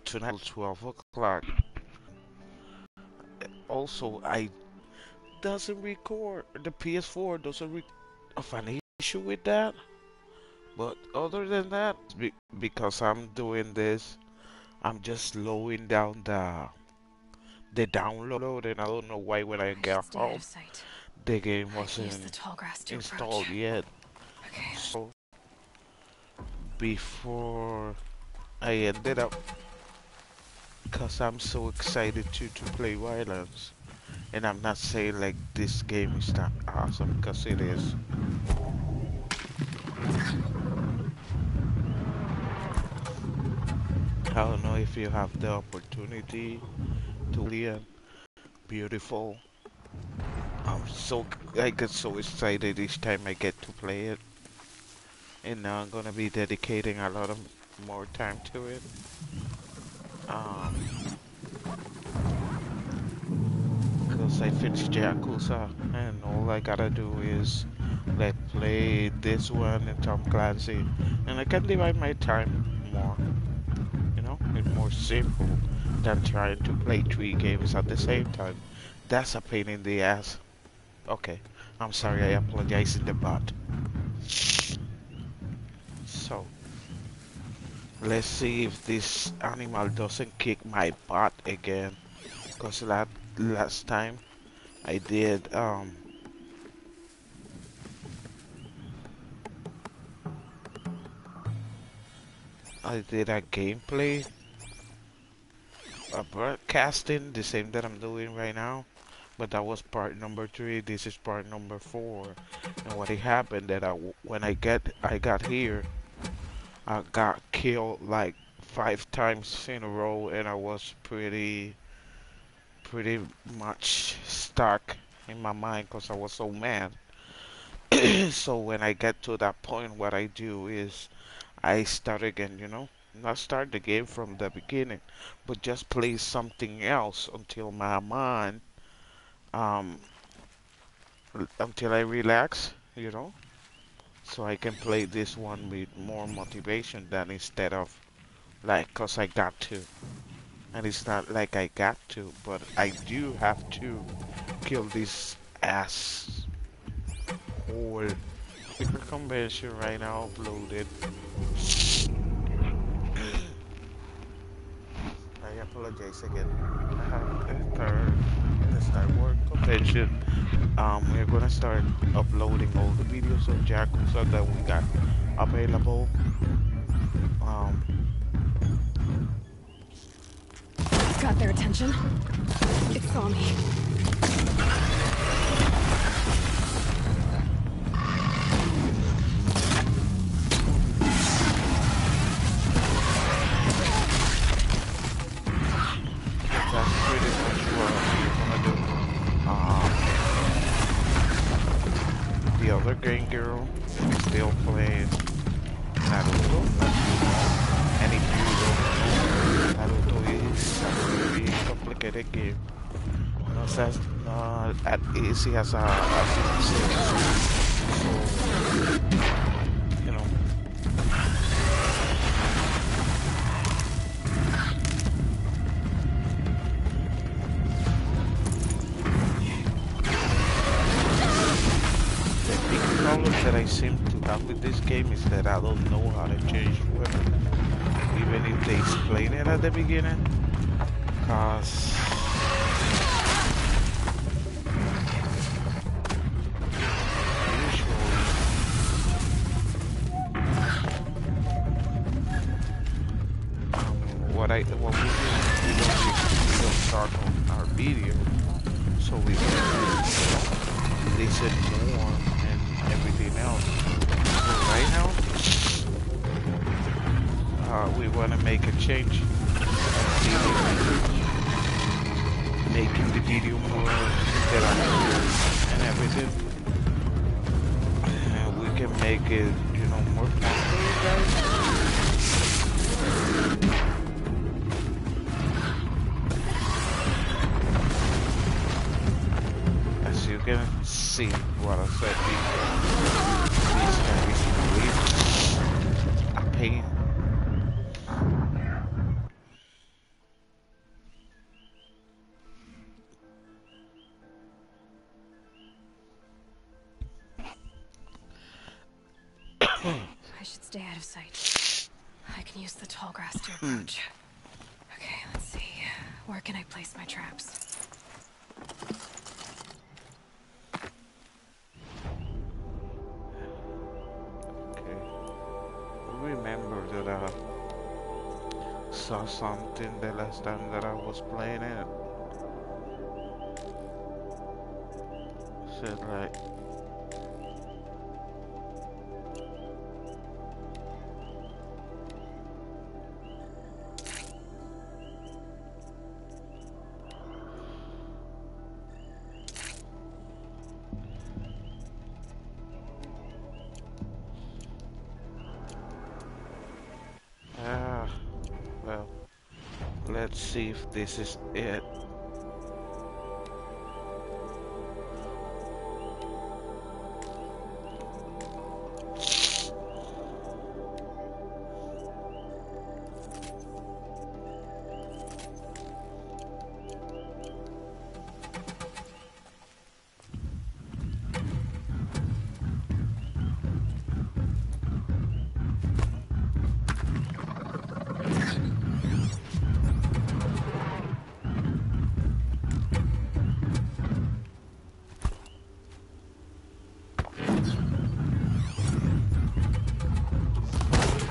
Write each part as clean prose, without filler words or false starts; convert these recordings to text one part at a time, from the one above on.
tonight 12 o'clock. Also, I doesn't record. The PS4 doesn't of an issue with that. But other than that, because I'm doing this, I'm just slowing down the download, and I don't know why when I I should get stay out home, of sight. the game I can use wasn't the tall grass to installed approach. yet. Okay. So before I ended up, because I'm so excited to play Wildlands, and I'm not saying like this game is not awesome, because it is. I don't know if you have the opportunity to play it. Beautiful. I get so excited each time I get to play it, and now I'm gonna be dedicating a lot of more time to it. Um, cause I finished Yakuza, and all I gotta do is like play this one and Tom Clancy, and I can divide my time more. It's more simple than trying to play 3 games at the same time. That's a pain in the ass. Okay, I'm sorry. I apologize in the butt. So. Let's see if this animal doesn't kick my butt again. Cause last time I did a gameplay, a broadcasting, the same that I'm doing right now. But that was part number 3. This is part number 4. And what happened that when I got here, I got killed like 5 times in a row, and I was pretty much stuck in my mind because I was so mad. So when I get to that point, what I do is I start again, not start the game from the beginning, but just play something else until my mind, um, until I relax, so I can play this one with more motivation than instead of like, cause I got to. And it's not like I got to, but I do have to kill this ass hole. Speaker convention right now uploaded. I apologize again. I have a third in the Star Wars convention. We're gonna start uploading all the videos of Yakuza that we got available. Um, Got their attention. It saw me. that's pretty much what we're gonna do. The other game girl is still playing Naruto. And if you don't know, Naruto is a very complicated game. Not as easy as a so, you know, the big problem that I seem to have with this game is that I don't know how to change weapon, even if they explain it at the beginning. Cause usually, what we don't start on our video, so we can listen more and everything else. So right now, we want to make a change. Making the video more interactive and everything. We can make it, more fun for you guys. As you can see what I said before, these guys are really a pain. I should stay out of sight. I can use the tall grass to approach. Okay, let's see. Where can I place my traps? Okay. Remember that I saw something the last time that I was playing it. Said like, ah, well, let's see if this is it.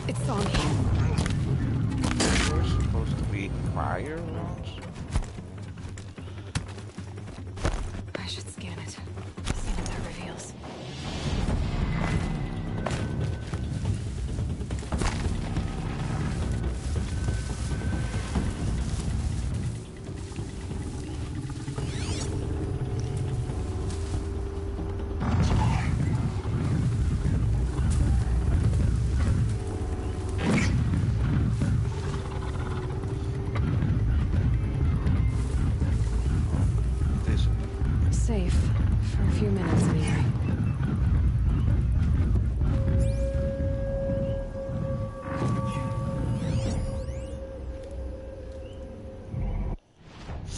It saw me. We're supposed to be fire rounds. I should scan it. See what that reveals. This Safe. For a few minutes, anyway.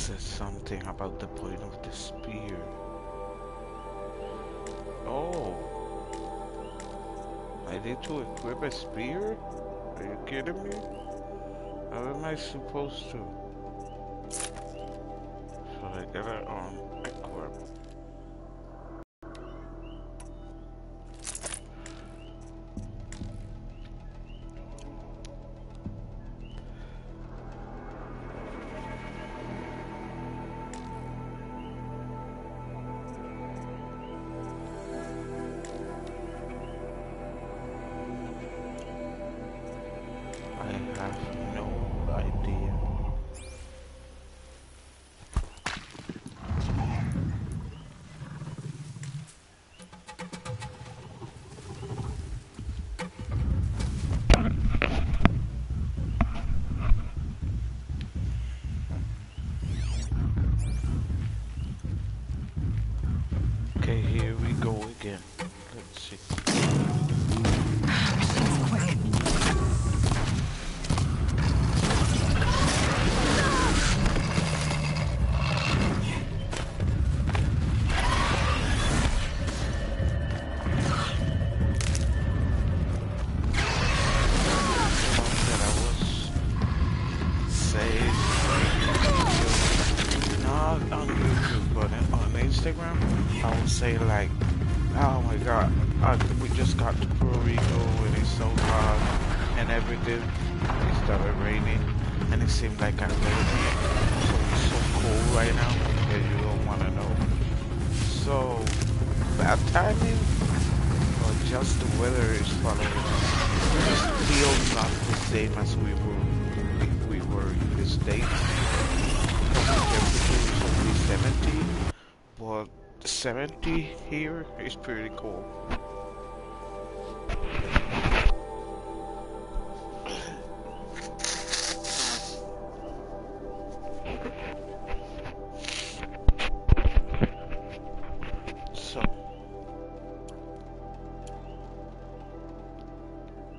says something about the point of the spear. Oh, I need to equip a spear? Are you kidding me? How am I supposed to? So I gotta equip. I have no idea. Okay, here we go again. Let's see. Machine's quick. That I was saying, not on YouTube, but on Instagram, I would say like, oh my god, we just got to Puerto Rico and it's so hot and everything. It started raining and it seemed like I really, so it's so cold right now that you don't want to know. So, bad timing or just the weather is following us. It's still not the same as we were in the States. The temperature is only 70, but 70 here is pretty cool. So,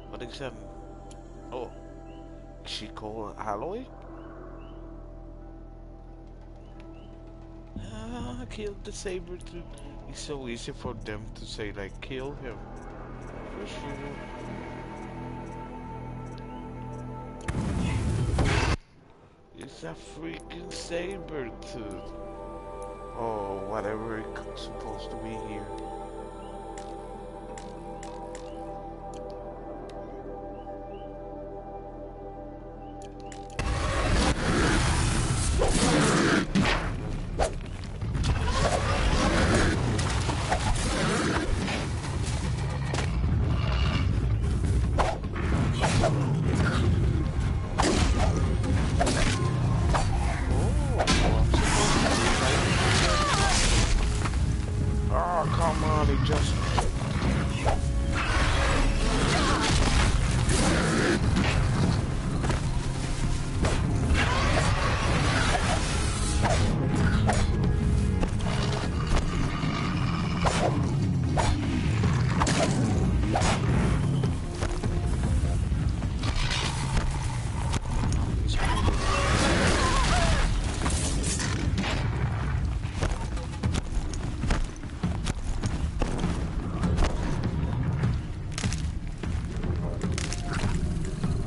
what is that? Oh, she called Alloy? Ah, killed the saber tooth. It's so easy for them to say like kill him. For sure. It's a freaking saber tooth. Oh, whatever it's supposed to be here. Oh, I'm supposed to be fighting. Oh, come on, it just.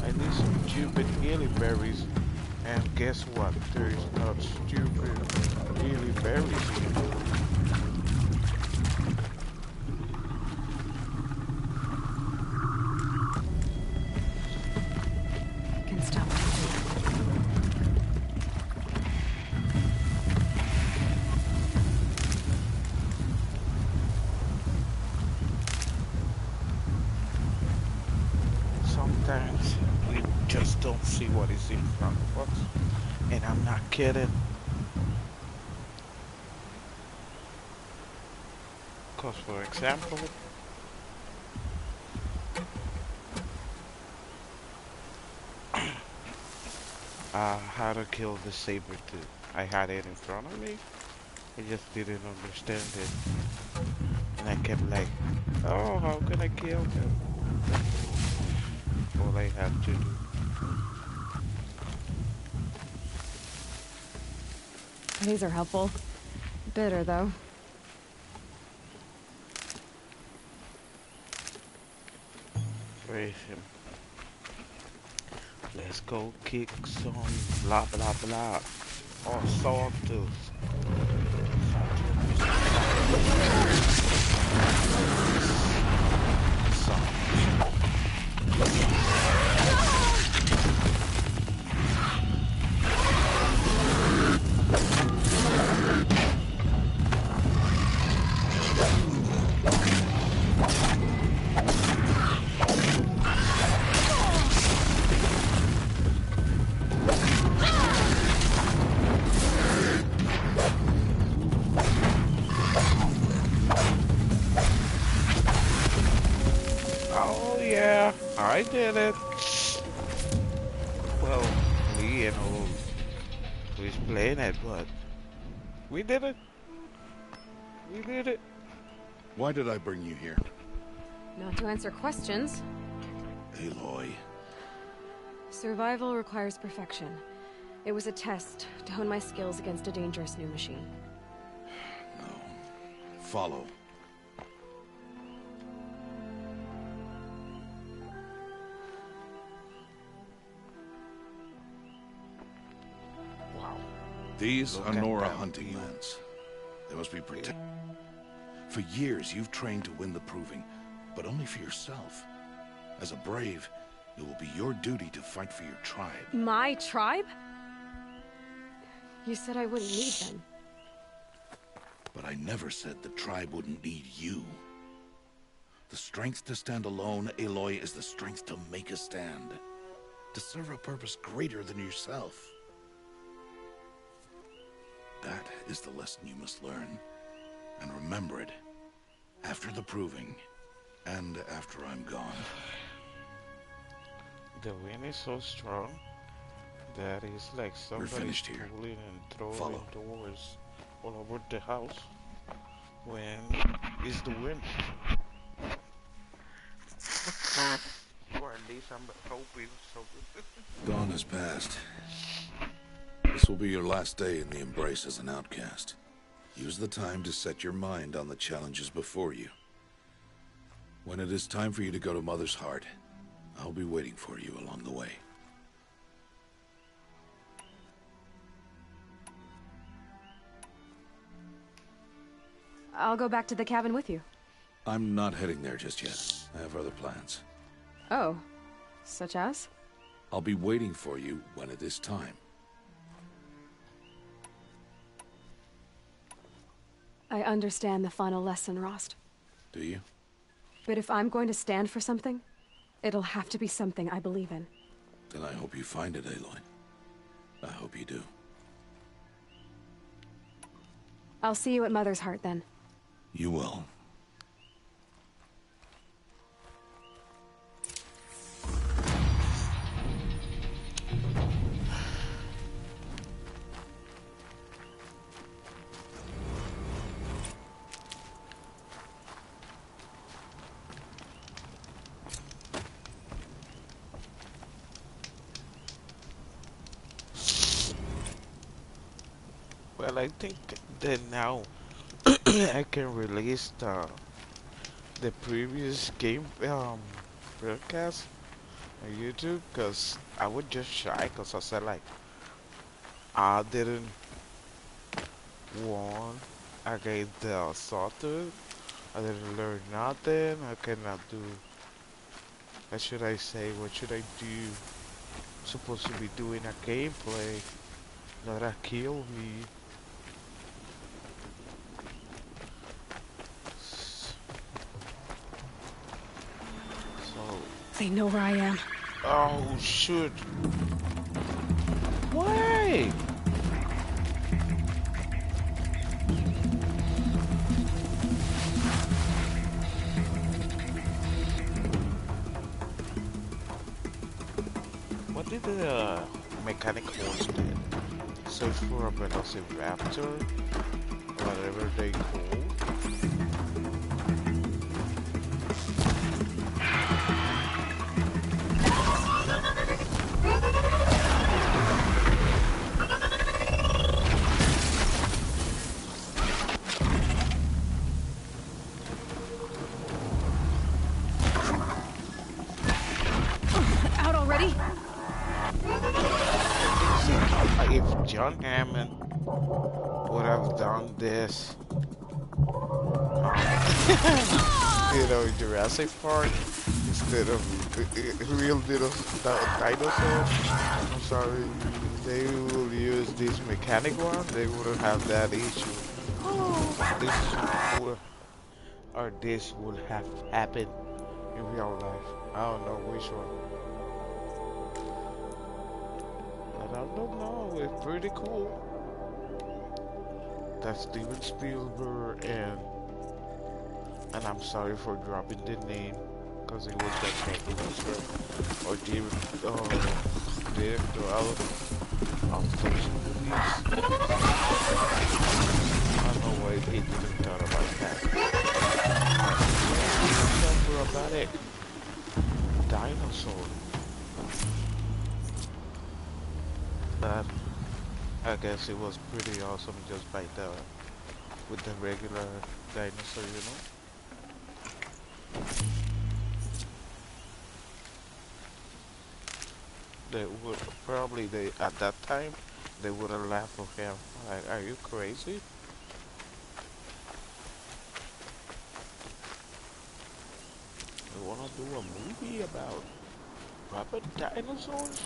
I need some stupid hilly berries. And guess what? There is not stupid hilly berries here. Can stop moving. Sometimes we just don't see what is in front of us. And I'm not kidding. Because, for example, how to kill the saber tooth. I had it in front of me. I just didn't understand it. And I kept like, oh, how can I kill him? All I have to do. These are helpful. Bitter, though. Praise him. Let's go kick some blah blah blah. Oh, sawtooth. Oh yeah, I did it. Well, me and who's playing it, but we did it. We did it. Why did I bring you here? Not to answer questions. Aloy. Survival requires perfection. It was a test to hone my skills against a dangerous new machine. No. Follow. Wow. These Look are at Nora them. hunting lands. They must be protected. For years, you've trained to win the proving, but only for yourself. As a brave, it will be your duty to fight for your tribe. My tribe? You said I wouldn't need them. But I never said the tribe wouldn't need you. The strength to stand alone, Aloy, is the strength to make a stand. To serve a purpose greater than yourself. That is the lesson you must learn. And remember it. After the proving. And after I'm gone. The wind is so strong that it's like somebody's finished here. pulling and throwing Follow. doors all over the house when it's the wind. Or at least I'm hoping so. Dawn has passed. This will be your last day in the Embrace as an outcast. Use the time to set your mind on the challenges before you. When it is time for you to go to Mother's Heart, I'll be waiting for you along the way. I'll go back to the cabin with you. I'm not heading there just yet. I have other plans. Oh, such as? I'll be waiting for you when it is time. I understand the final lesson, Rost. Do you? But if I'm going to stand for something, it'll have to be something I believe in. Then I hope you find it, Aloy. I hope you do. I'll see you at Mother's Heart then. You will. Well, I think that now I can release the previous game broadcast on YouTube, because I was just shy because I said like I didn't won against the Sawtooth. I didn't learn nothing. I cannot do. What should I say? What should I do? Supposed to be doing a gameplay, not a kill me. So. They know where I am. Oh shoot! Why? What did the mechanic horse do? Search for a velociraptor, whatever they call. Out already? If John Hammond would have done this, you know, in Jurassic Park, instead of real little dinosaurs, I'm sorry, they will use this mechanic one, they wouldn't have that issue. This would, or this would have happened in real life. I don't know which one. But I don't know, it's pretty cool. That's Steven Spielberg, and I'm sorry for dropping the name, because it was that director or director of those movies. I don't know why he didn't thought about that. Acrobatic dinosaur. But I guess it was pretty awesome just by with the regular dinosaur, you know. They would probably at that time they would have laughed at him. Like, are you crazy? You wanna do a movie about rubber dinosaurs?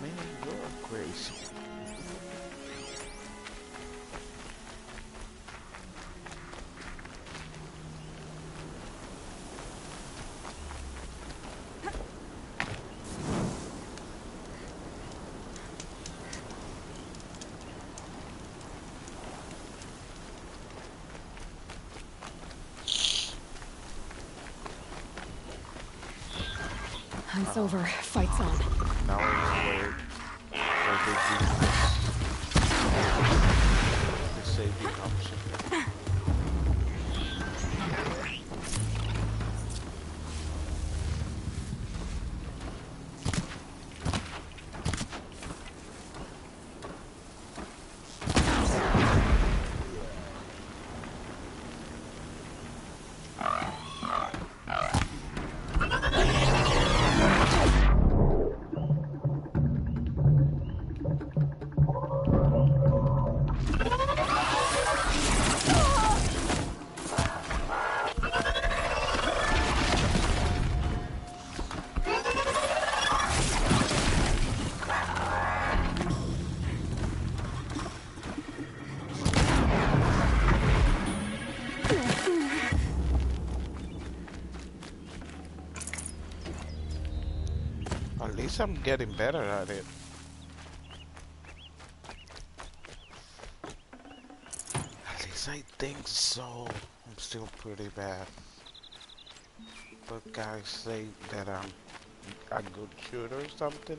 Man, you're crazy. Hunt's over. Fight's on. Now we're wait for the saving option. At least I'm getting better at it. At least I think so. I'm still pretty bad. But guys say that I'm a good shooter or something.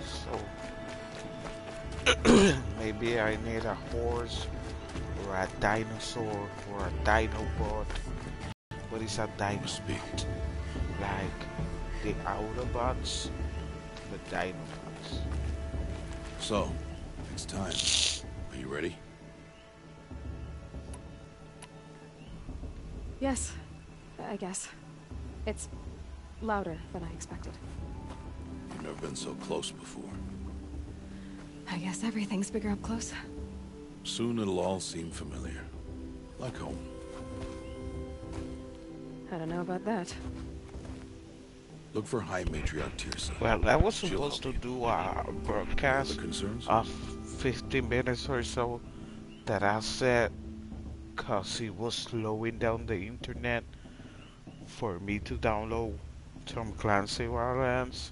So maybe I need a horse or a dinosaur or a dinobot. What is a Speak. dinobot? Like the Autobots, the Dinobots. So, it's time. Are you ready? Yes, I guess. It's louder than I expected. You've never been so close before. I guess everything's bigger up close. Soon it'll all seem familiar. Like home. I don't know about that. Look for High Matriarch Tirsa. Well, I was She'll supposed to help you. do a Other broadcast concerns? of 15 minutes or so that I said because it was slowing down the internet for me to download Tom Clancy Wildlands,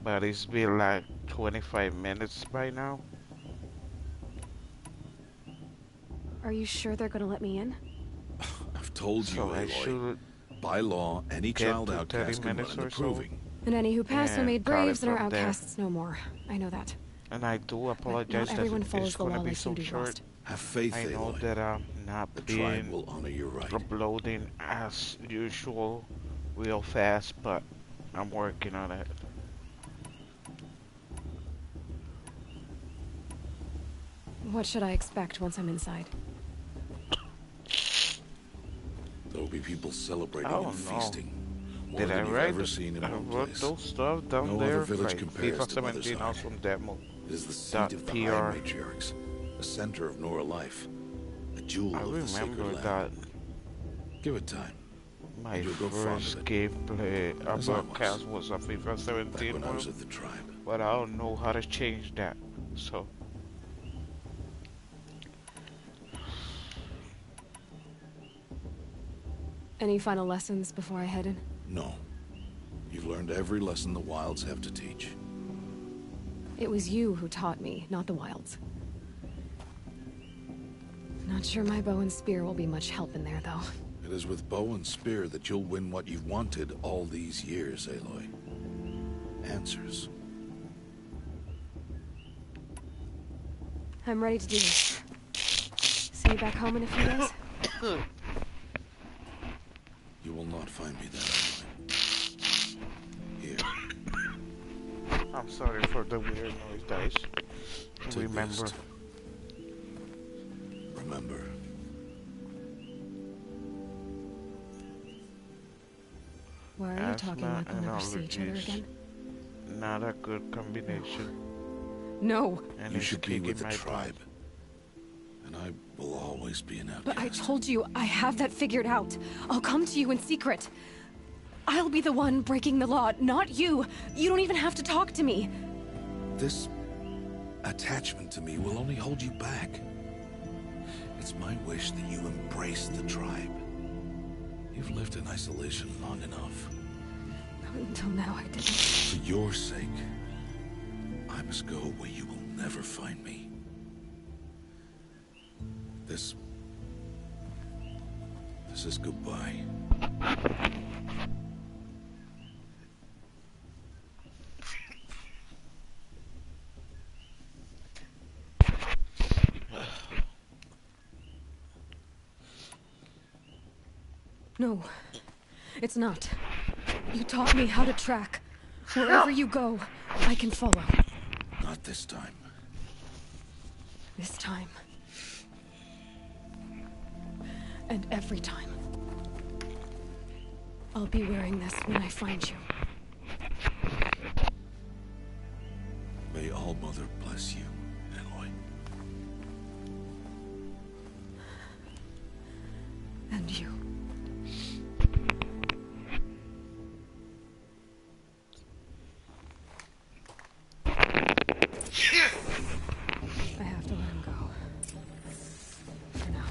but it's been like 25 minutes by now. Are you sure they're gonna let me in? I've told you, So I Aloy. should By law, any get child to outcast 30 can run minutes in the or so. proving. And any who pass are And made got it braves and are from there. outcasts no more. I know that. And I do But apologize not everyone that follows it's the gonna law be like so you do, short. Rost. Have faith, I know Aloy. that I'm not The tribe being will honor your right. uploading as usual real fast, but I'm working on it. What should I expect once I'm inside? There'll be people celebrating I and don't know. feasting. More Did I than you've write ever seen in I one wrote place. those stuff down No there other village like compares FIFA to Mother's 17 Heart. awesome demo. It is the seat of the High .pr. Matriarchs, a center of Nora life, a jewel I of the sacred remember land. that Give it time. my You'll grow fond first of it. gameplay As I was. broadcast was a FIFA Back 17 when I was one, at the tribe. but I don't know how to change that. So Any final lessons before I head in? No. You've learned every lesson the wilds have to teach. It was you who taught me, not the wilds. Not sure my bow and spear will be much help in there, though. It is with bow and spear that you'll win what you've wanted all these years, Aloy. Answers. I'm ready to do this. See you back home in a few days? You will not find me there, Aloy. Here. I'm sorry for the weird noise, guys. Take Remember, this. Remember. Why are you talking asthma like we'll and never see each other allergies. again? Not a good combination. No! And You it's should be kicking with the my tribe. butt. And I will always be an outcast. But I told you, I have that figured out. I'll come to you in secret. I'll be the one breaking the law, not you. You don't even have to talk to me. This attachment to me will only hold you back. It's my wish that you embrace the tribe. You've lived in isolation long enough. Until now, I didn't. For your sake, I must go where you will never find me. This is goodbye. No, it's not. You taught me how to track. Wherever you go, I can follow. Not this time. This time. And every time. I'll be wearing this when I find you. Mother bless you, Aloy. And you. I have to let him go. For now.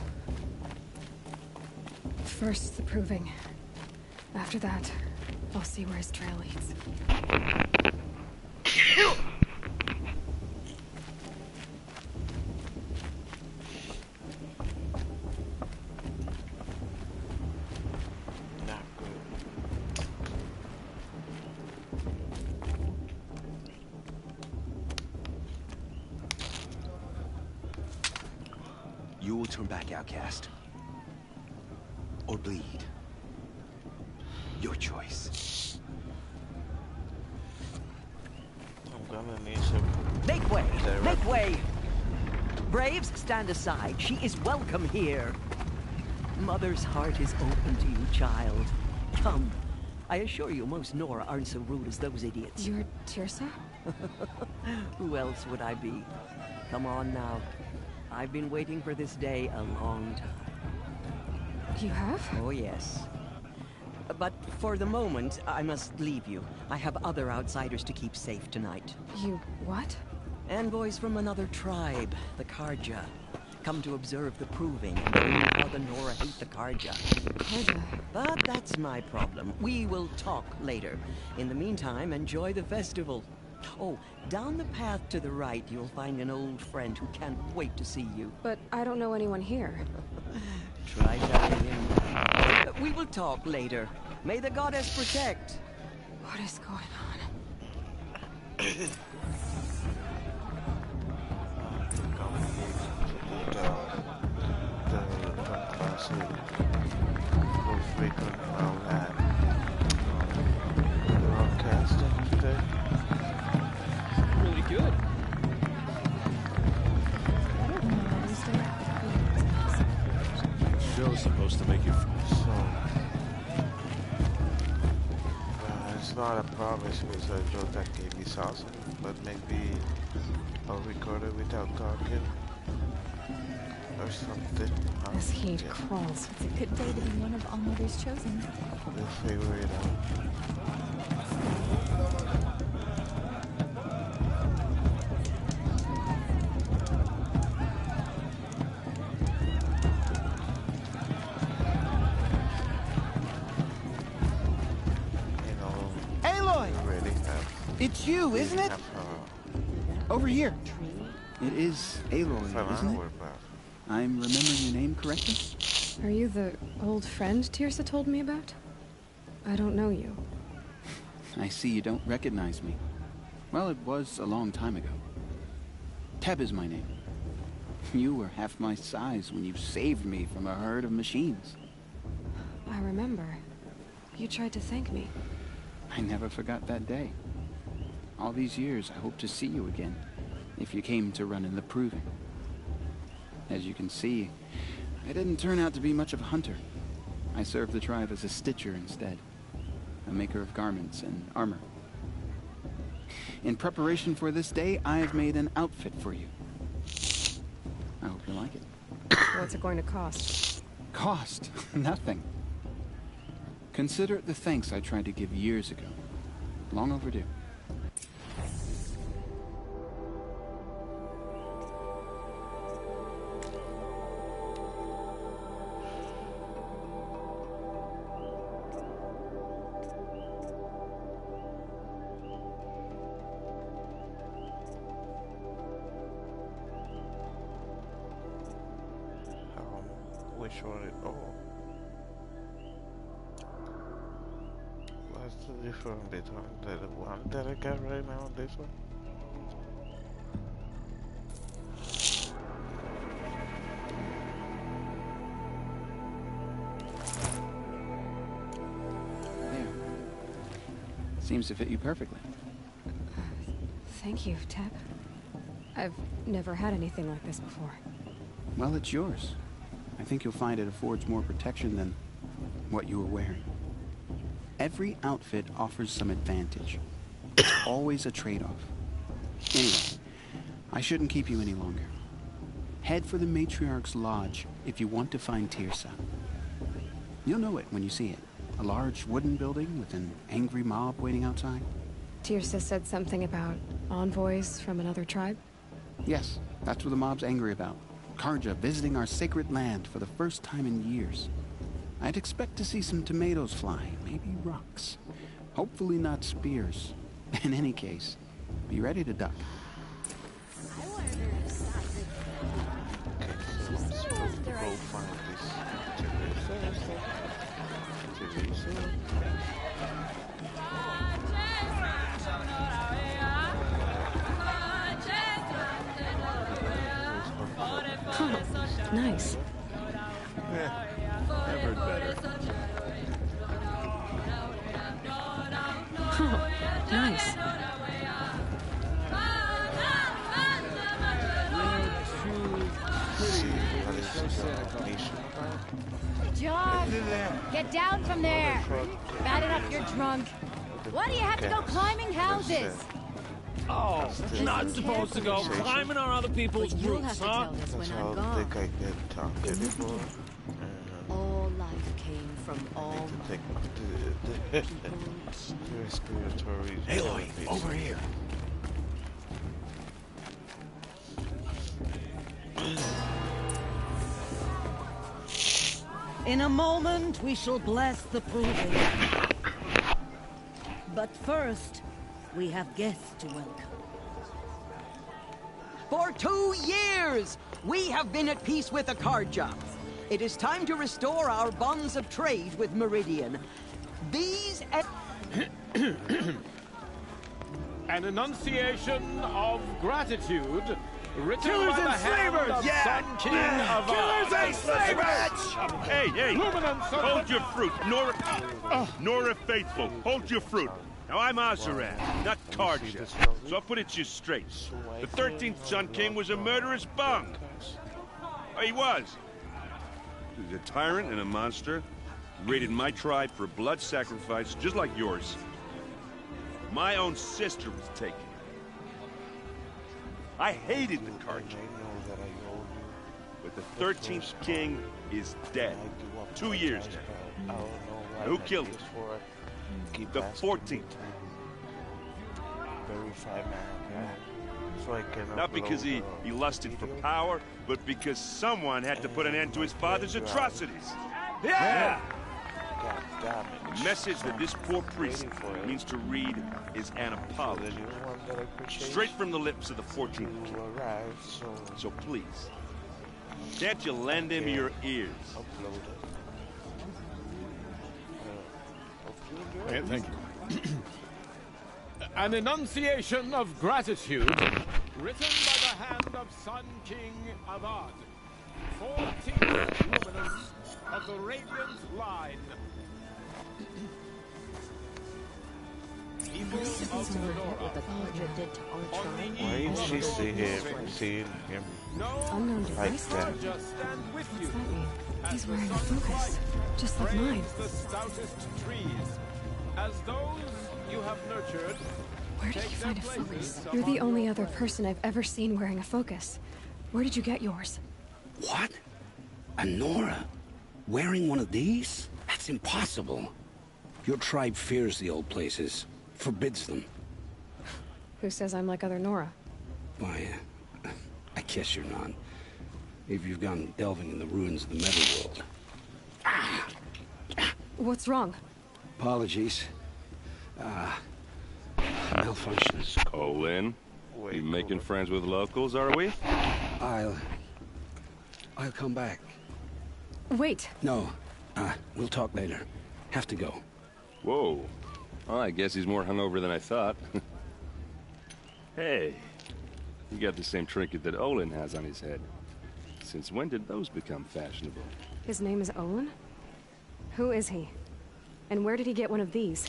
First, the proving. After that, I'll see where his trail leads. Not good. You will turn back, outcast. Or bleed. Your choice. I'm gonna need some. Make way! Direct. Make way! Braves, stand aside. She is welcome here. Mother's heart is open to you, child. Come. I assure you, most Nora aren't so rude as those idiots. You're Tirsa? Who else would I be? Come on now. I've been waiting for this day a long time. You have? Oh, yes. But for the moment, I must leave you. I have other outsiders to keep safe tonight. You what? Envoys from another tribe, the Karja. Come to observe the proving and prove how the Nora hate the Karja. Karja? But that's my problem. We will talk later. In the meantime, enjoy the festival. Oh, down the path to the right, you'll find an old friend who can't wait to see you. But I don't know anyone here. Try tapping him. We will talk later. May the goddess protect. What is going on? Really good. Show's supposed to make you. It's not a promise because I Joe that gave me awesome, but maybe I'll record it without talking or something. This heat crawls. It's a good day to be one of All Mother's Chosen. We'll figure it out. You know, Aloy! we really have. It's you, isn't it? Have, Over here. It is Aloy, for an isn't it? hour, but I'm remembering your name correctly? Are you the old friend Tirsa told me about? I don't know you. I see you don't recognize me. Well, it was a long time ago. Teb is my name. You were half my size when you saved me from a herd of machines. I remember. You tried to thank me. I never forgot that day. All these years, I hope to see you again, if you came to run in the proving. As you can see, I didn't turn out to be much of a hunter. I served the tribe as a stitcher instead, a maker of garments and armor. In preparation for this day, I've made an outfit for you. I hope you like it. What's it going to cost? Cost? Nothing. Consider it the thanks I tried to give years ago. Long overdue. which one? Oh, what's the difference between the one that I got right now and this one? There. Seems to fit you perfectly. Thank you, Teb. I've never had anything like this before. Well, it's yours. I think you'll find it affords more protection than what you were wearing. Every outfit offers some advantage. It's always a trade-off. Anyway, I shouldn't keep you any longer. Head for the Matriarch's Lodge if you want to find Tirsa. You'll know it when you see it. A large wooden building with an angry mob waiting outside. Tirsa said something about envoys from another tribe? Yes, that's what the mob's angry about. Karja visiting our sacred land for the first time in years. I'd expect to see some tomatoes fly, maybe rocks. Hopefully not spears. In any case, be ready to duck. Go find this Teresa. Nice. I've heard better. Nice. John, get down from there. Bad enough you're drunk. Why do you have to go climbing houses? Oh, not supposed to go climbing on other people's You'll have roofs, to huh? tell this when That's I'm how gone. I think I get talking before. All life came from all Think the respiratory. Aloy, over here. In a moment, we shall bless the proving. But first, we have guests to welcome. For 2 years, we have been at peace with the Karja. It is time to restore our bonds of trade with Meridian. These... An enunciation of gratitude written Killers by the and hand slavers! of Yeah! Sun King of Killers and slavers! Hey, hey! Luminance of Hold your fruit, Nora Faithful. Hold your fruit. Now I'm Azaran, not Karja, so I'll put it to you straight. The 13th Sun King was a murderous bung. Oh, he was. He was a tyrant and a monster. He raided my tribe for a blood sacrifice, just like yours. My own sister was taken. I hated the Karja. But the 13th King is dead. 2 years now. Who killed him? The 14th. Not because he lusted for power, but because someone had to put an end to his father's atrocities. Yeah! God damn it. The message that this poor priest means to read is an apology. Straight from the lips of the 14th King. So please, can't you lend him your ears? Thank you. An enunciation of gratitude written by the hand of Sun King Avad, 14th luminance of the Radiant Line. People of Sonora. Why is she seeing him Unknown like device? that? Just stand with you. What's that mean? He's As wearing a the focus, sunlight just like mine. frames the stoutest trees, as those you have nurtured. Where did you Take find a their focus? places You're the among only your other friends. person I've ever seen wearing a focus. Where did you get yours? What? A Nora? Wearing one of these? That's impossible. Your tribe fears the old places, forbids them. Who says I'm like other Nora? Why, I guess you're not. If you've gone delving in the ruins of the metal world. What's wrong? Apologies. Malfunction. Olin, Wait, you making hold friends with locals, are we? I'll come back. Wait. No, we'll talk later. Have to go. Whoa. Well, I guess he's more hungover than I thought. Hey, you got the same trinket that Olin has on his head. Since when did those become fashionable? His name is Owen? Who is he? And where did he get one of these?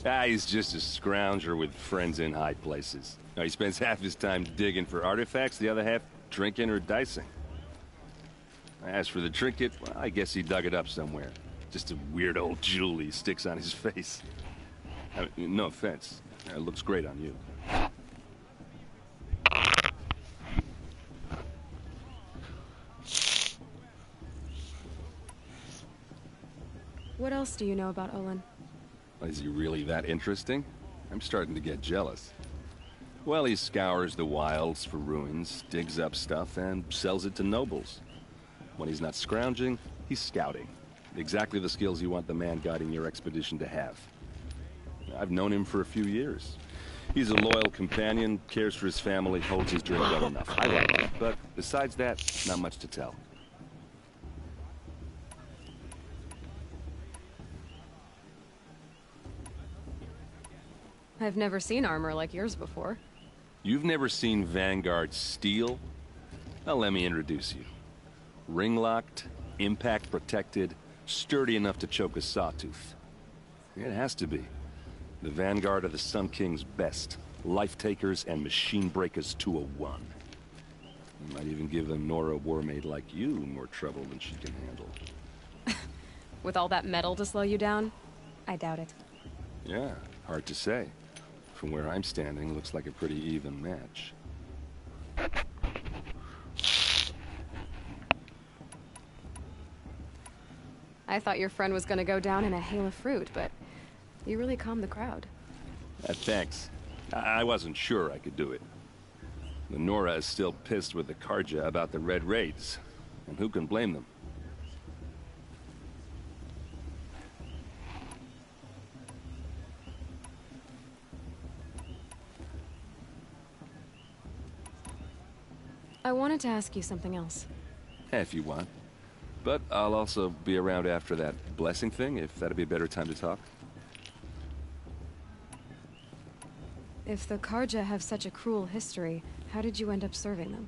He's just a scrounger with friends in high places. Now, he spends half his time digging for artifacts, the other half drinking or dicing. As for the trinket, well, I guess he dug it up somewhere. Just a weird old jewel he sticks on his face. I mean, no offense. It looks great on you. else do you know about Olin? Is he really that interesting? I'm starting to get jealous. Well, he scours the wilds for ruins, digs up stuff, and sells it to nobles. When he's not scrounging, he's scouting. Exactly the skills you want the man guiding your expedition to have. I've known him for a few years. He's a loyal companion, cares for his family, holds his drink well enough. I like him, but besides that, not much to tell. I've never seen armor like yours before. You've never seen Vanguard steel? Well, let me introduce you. Ring-locked, impact-protected, sturdy enough to choke a sawtooth. It has to be. The Vanguard of the Sun King's best. Life-takers and machine breakers to a one. Might even give a Nora warmaid like you more trouble than she can handle. With all that metal to slow you down? I doubt it. Yeah, hard to say. From where I'm standing, looks like a pretty even match. I thought your friend was gonna go down in a hail of fruit, but you really calmed the crowd. Thanks. I wasn't sure I could do it. The Nora is still pissed with the Karja about the Red Raids, and who can blame them? I wanted to ask you something else. If you want. But I'll also be around after that blessing thing, if that'd be a better time to talk. If the Karja have such a cruel history, how did you end up serving them?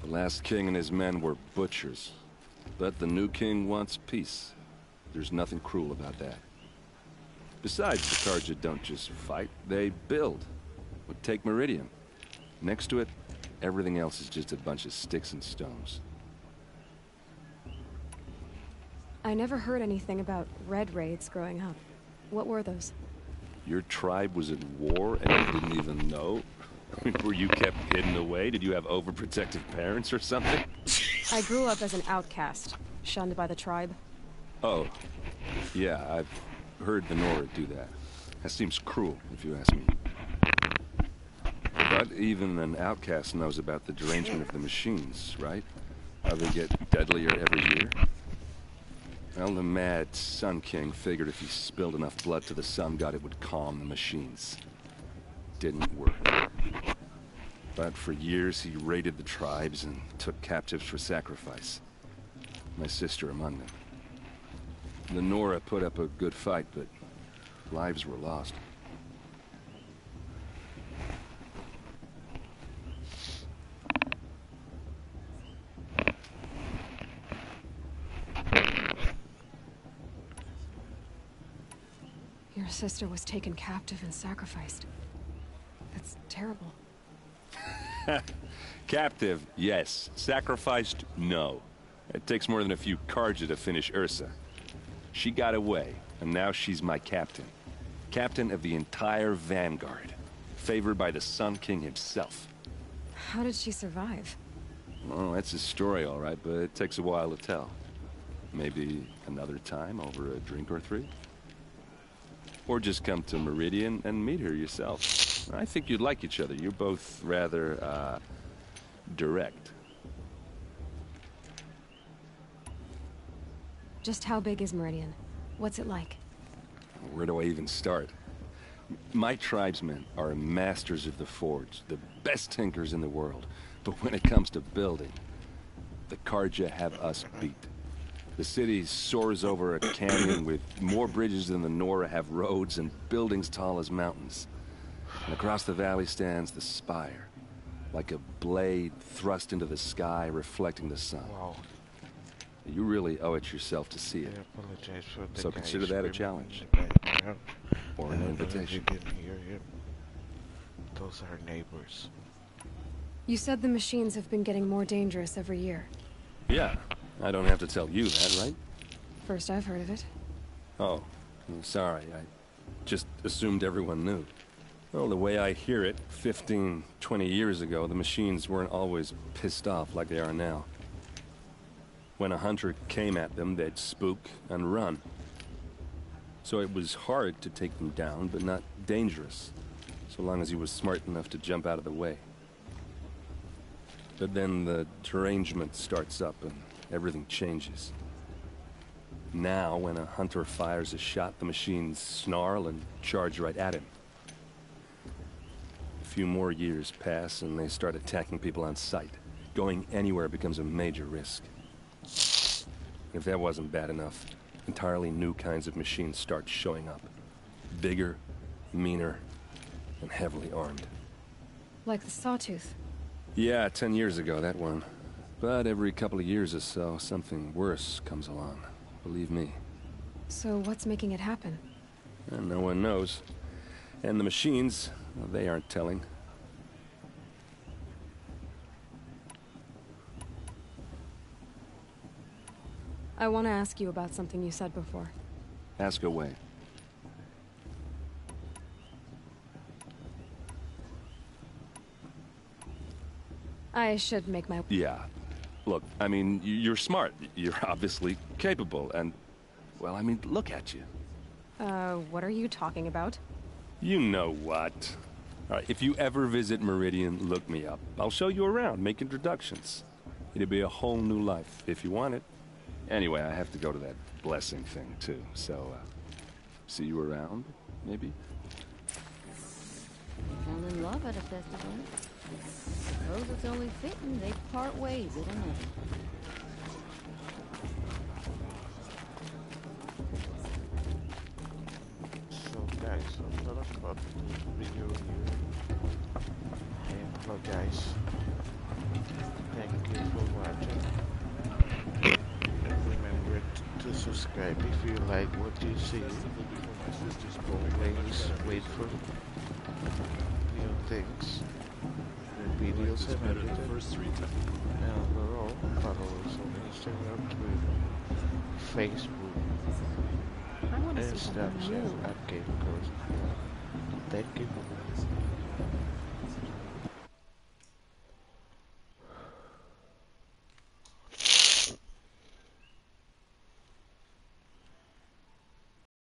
The last king and his men were butchers. But the new king wants peace. There's nothing cruel about that. Besides, the Karja don't just fight, they build. But take Meridian. Next to it, everything else is just a bunch of sticks and stones. I never heard anything about Red Raids growing up. What were those? Your tribe was at war and you didn't even know? Were you kept hidden away? Did you have overprotective parents or something? I grew up as an outcast, shunned by the tribe. Oh, yeah, I've heard the Nora do that. That seems cruel, if you ask me. But even an outcast knows about the derangement of the machines, right? How they get deadlier every year. Well, the mad Sun King figured if he spilled enough blood to the Sun God, it would calm the machines. Didn't work. But for years, he raided the tribes and took captives for sacrifice. My sister among them. The Nora put up a good fight, but lives were lost. Your sister was taken captive and sacrificed. That's terrible. Captive, yes. Sacrificed, no. It takes more than a few Karja to finish Ursa. She got away, and now she's my captain. Captain of the entire Vanguard. Favored by the Sun King himself. How did she survive? Well, that's his story, all right, but it takes a while to tell. Maybe another time over a drink or three? Or just come to Meridian and meet her yourself. I think you'd like each other. You're both rather, direct. Just how big is Meridian? What's it like? Where do I even start? My tribesmen are masters of the forge, the best tinkers in the world. But when it comes to building, the Karja have us beat. The city soars over a canyon with more bridges than the Nora have roads and buildings tall as mountains. And across the valley stands the spire, like a blade thrust into the sky reflecting the sun. Wow. You really owe it yourself to see it. I apologize for the So guy consider that a screaming challenge. in the background. Or I an don't know if you invitation. can hear him. Those are neighbors. You said the machines have been getting more dangerous every year. Yeah, I don't have to tell you that, right? First I've heard of it. Oh, I'm sorry. I just assumed everyone knew. Well, the way I hear it, 15, 20 years ago, the machines weren't always pissed off like they are now. When a hunter came at them, they'd spook and run. So it was hard to take them down, but not dangerous, so long as he was smart enough to jump out of the way. But then the derangement starts up and everything changes. Now, when a hunter fires a shot, the machines snarl and charge right at him. A few more years pass and they start attacking people on sight. Going anywhere becomes a major risk. If that wasn't bad enough, entirely new kinds of machines start showing up. Bigger, meaner, and heavily armed. Like the Sawtooth. Yeah, 10 years ago, that one. But every couple of years or so, something worse comes along. Believe me. So what's making it happen? And no one knows. And the machines, well, they aren't telling. I want to ask you about something you said before. Ask away. I should make my... Yeah. Look, I mean, you're smart. You're obviously capable, and... Well, I mean, look at you. What are you talking about? You know what. All right, if you ever visit Meridian, look me up. I'll show you around, make introductions. It'll be a whole new life, if you want it. Anyway, I have to go to that blessing thing, too, so, see you around, maybe? Fell in love at a festival. Suppose it's only fitting they part ways at another. So guys, I'm gonna cut this video here. And guys, thank you for watching. And remember to subscribe if you like what you see. Always wait for new things, new videos and everything. And we're all follow us on Instagram, Twitter, Facebook, and Snapchat at GameGirlsPR. Thank you for watching.